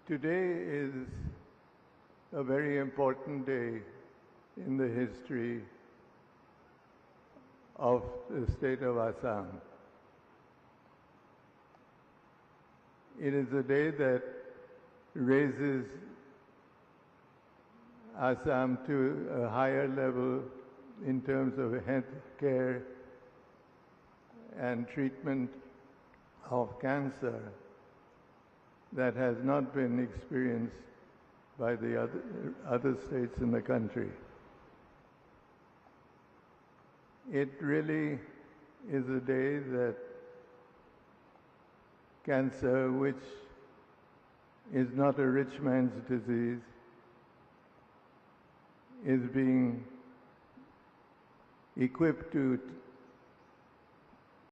Today is a very important day in the history of the state of Assam. It is a day that raises Assam to a higher level in terms of health care and treatment of cancer that has not been experienced by the other states in the country. It really is a day that cancer, which is not a rich man's disease, is being equipped to